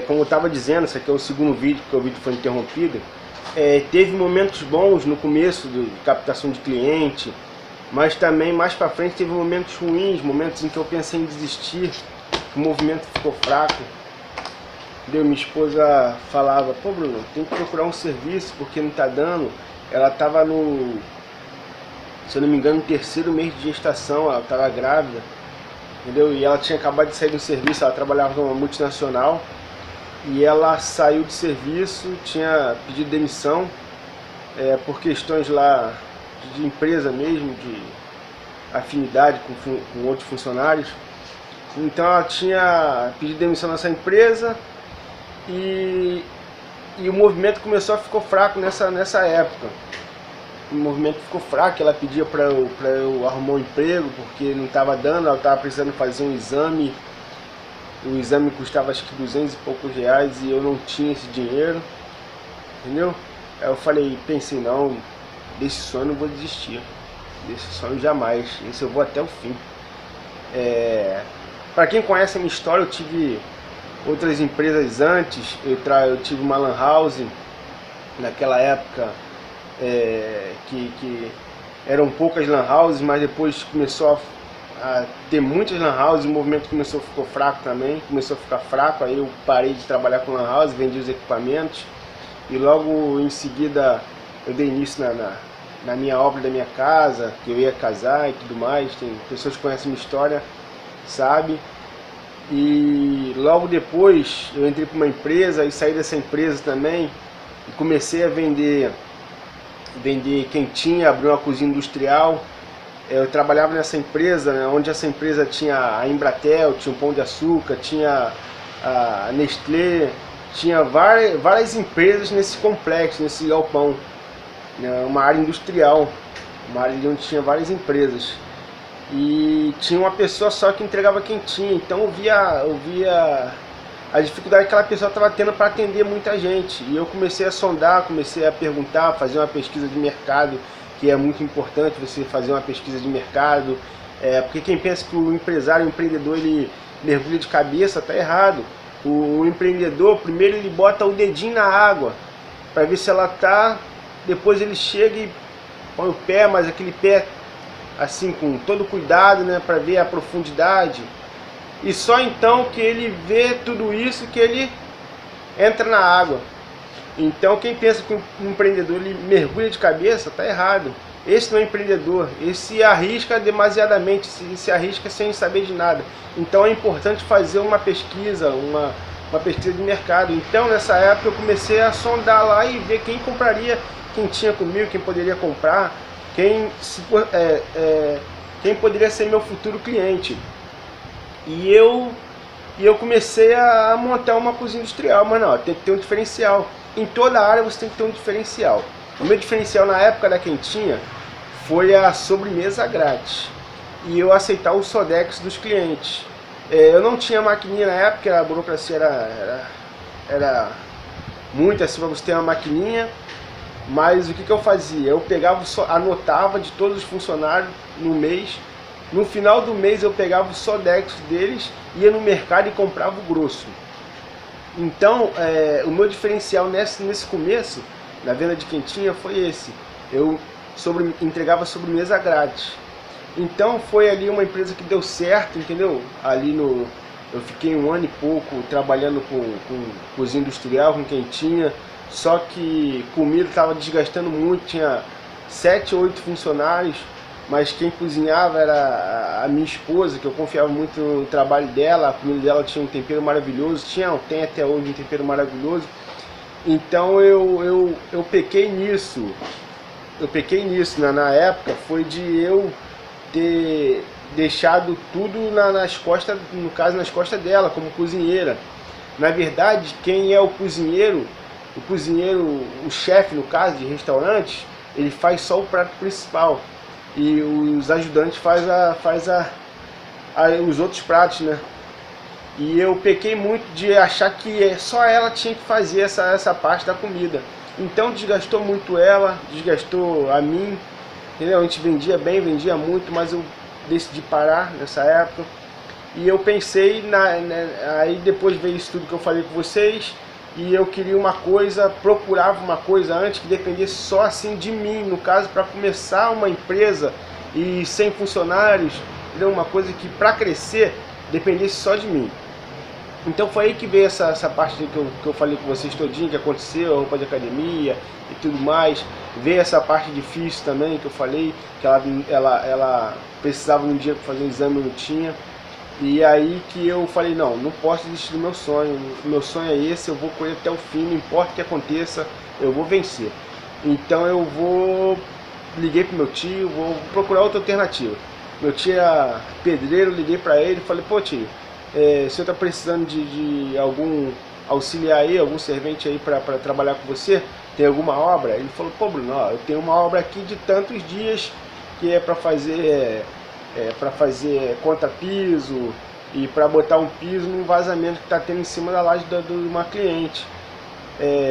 como eu estava dizendo, esse aqui é o segundo vídeo, porque o vídeo foi interrompido. Teve momentos bons no começo de captação de cliente, mas também mais para frente teve momentos ruins, momentos em que eu pensei em desistir, o movimento ficou fraco. Minha esposa falava: pô, Bruno, tem que procurar um serviço porque não está dando. Ela estava no, se eu não me engano, no terceiro mês de gestação, ela estava grávida, entendeu? E ela tinha acabado de sair do serviço, ela trabalhava numa multinacional, e ela saiu de serviço, tinha pedido demissão, por questões lá de empresa mesmo, de afinidade com outros funcionários. Então ela tinha pedido demissão nessa empresa, e o movimento ficou fraco nessa época. O movimento ficou fraco, ela pedia para eu arrumar um emprego, porque não estava dando, ela estava precisando fazer um exame. O exame custava acho que 200 e poucos reais e eu não tinha esse dinheiro, entendeu? Aí eu pensei, não, desse sonho eu não vou desistir, desse sonho jamais, esse eu vou até o fim. Para quem conhece a minha história, eu tive outras empresas antes, eu tive uma lan house naquela época, que eram poucas lan houses, mas depois começou a ter muitas lan houses, o movimento ficou fraco também, começou a ficar fraco, aí eu parei de trabalhar com lan house, vendi os equipamentos, e logo em seguida eu dei início na minha obra da minha casa, que eu ia casar e tudo mais. Tem pessoas que conhecem a minha história, sabe? E logo depois eu entrei para uma empresa e saí dessa empresa também e comecei a vender quentinha, abri uma cozinha industrial. Eu trabalhava nessa empresa, né, onde essa empresa tinha a Embratel, tinha o Pão de Açúcar, tinha a Nestlé, tinha várias empresas nesse complexo, nesse galpão, né, uma área industrial, uma área onde tinha várias empresas. E tinha uma pessoa só que entregava quentinha, então eu via a dificuldade que aquela pessoa estava tendo para atender muita gente. E eu comecei a sondar, comecei a perguntar, fazer uma pesquisa de mercado, que é muito importante você fazer uma pesquisa de mercado, porque quem pensa que o empresário, o empreendedor, ele mergulha de cabeça, está errado. O empreendedor, primeiro ele bota o dedinho na água, para ver se ela está, depois ele chega e põe o pé, mas aquele pé assim com todo cuidado, né, para ver a profundidade, e só então que ele vê tudo isso que ele entra na água. Então quem pensa que um empreendedor ele mergulha de cabeça, está errado. Esse não é empreendedor, esse arrisca demasiadamente, se arrisca sem saber de nada. Então é importante fazer uma pesquisa, uma pesquisa de mercado. Então nessa época eu comecei a sondar lá e ver quem compraria, quem tinha comigo, quem poderia comprar, quem poderia ser meu futuro cliente. E eu comecei a montar uma cozinha industrial, mas não, tem que ter um diferencial. Em toda área você tem que ter um diferencial. O meu diferencial na época da quentinha foi a sobremesa grátis e eu aceitar o Sodex dos clientes. Eu não tinha maquininha na época, a burocracia era muito assim para você ter uma maquininha. Mas o que eu fazia? Eu pegava, anotava de todos os funcionários no mês. No final do mês eu pegava o Sodex deles, ia no mercado e comprava o grosso. Então o meu diferencial nesse começo, na venda de quentinha, foi esse. Eu entregava sobremesa grátis. Então foi ali uma empresa que deu certo, entendeu? Eu fiquei 1 ano e pouco trabalhando com cozinha industrial, com quentinha. Só que comida estava desgastando muito, tinha 7 ou 8 funcionários, mas quem cozinhava era a minha esposa, que eu confiava muito no trabalho dela. A comida dela tinha um tempero maravilhoso, tem até hoje um tempero maravilhoso. Então eu pequei nisso. Na época foi de eu ter deixado tudo nas costas, no caso nas costas dela, como cozinheira. Na verdade, quem é o cozinheiro, o chefe, no caso de restaurantes, ele faz só o prato principal e os ajudantes faz os outros pratos, né? E eu pequei muito de achar que só ela tinha que fazer essa parte da comida. Então desgastou muito ela, desgastou a mim, entendeu? A gente vendia bem, vendia muito, mas eu decidi parar nessa época. E eu pensei, aí depois veio isso tudo que eu falei com vocês, e eu queria uma coisa, procurava uma coisa antes que dependesse só assim de mim, no caso, para começar uma empresa e sem funcionários, entendeu? Uma coisa que para crescer dependesse só de mim. Então foi aí que veio essa parte que eu falei com vocês todinho, que aconteceu, a roupa de academia e tudo mais. Veio essa parte difícil também, que eu falei, que ela precisava de um dia para fazer um exame e não tinha. E aí que eu falei, não posso desistir do meu sonho. O meu sonho é esse, eu vou correr até o fim, não importa o que aconteça, eu vou vencer. Então eu liguei pro meu tio, vou procurar outra alternativa. Meu tio era pedreiro, liguei para ele e falei, pô tio, o senhor está precisando de algum auxiliar aí, algum servente aí para trabalhar com você? Tem alguma obra? Ele falou, pô Bruno, ó, eu tenho uma obra aqui de tantos dias que é para fazer contrapiso e para botar um piso num vazamento que está tendo em cima da laje de uma cliente.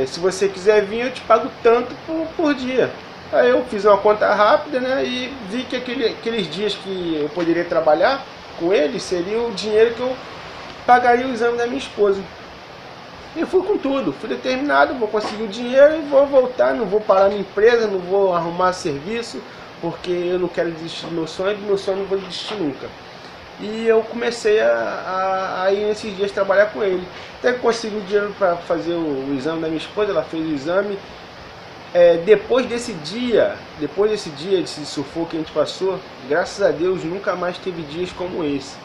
Se você quiser vir, eu te pago tanto por dia. Aí eu fiz uma conta rápida, né, e vi que aqueles dias que eu poderia trabalhar com ele seria o dinheiro que eu pagaria o exame da minha esposa. E fui com tudo, fui determinado, vou conseguir o dinheiro e vou voltar, não vou parar minha empresa, não vou arrumar serviço, porque eu não quero desistir do meu sonho não vou desistir nunca. E eu comecei a ir nesses dias trabalhar com ele. Até que consegui o dinheiro para fazer o exame da minha esposa, ela fez o exame. Depois desse dia, desse sufoco que a gente passou, graças a Deus nunca mais teve dias como esse,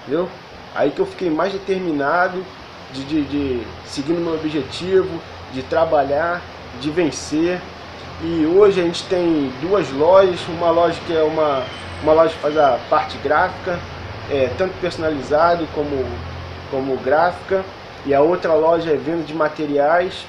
entendeu? Aí que eu fiquei mais determinado de seguir o meu objetivo, de trabalhar, de vencer. E hoje a gente tem duas lojas, uma loja que é uma loja que faz a parte gráfica, tanto personalizado como gráfica, e a outra loja é venda de materiais.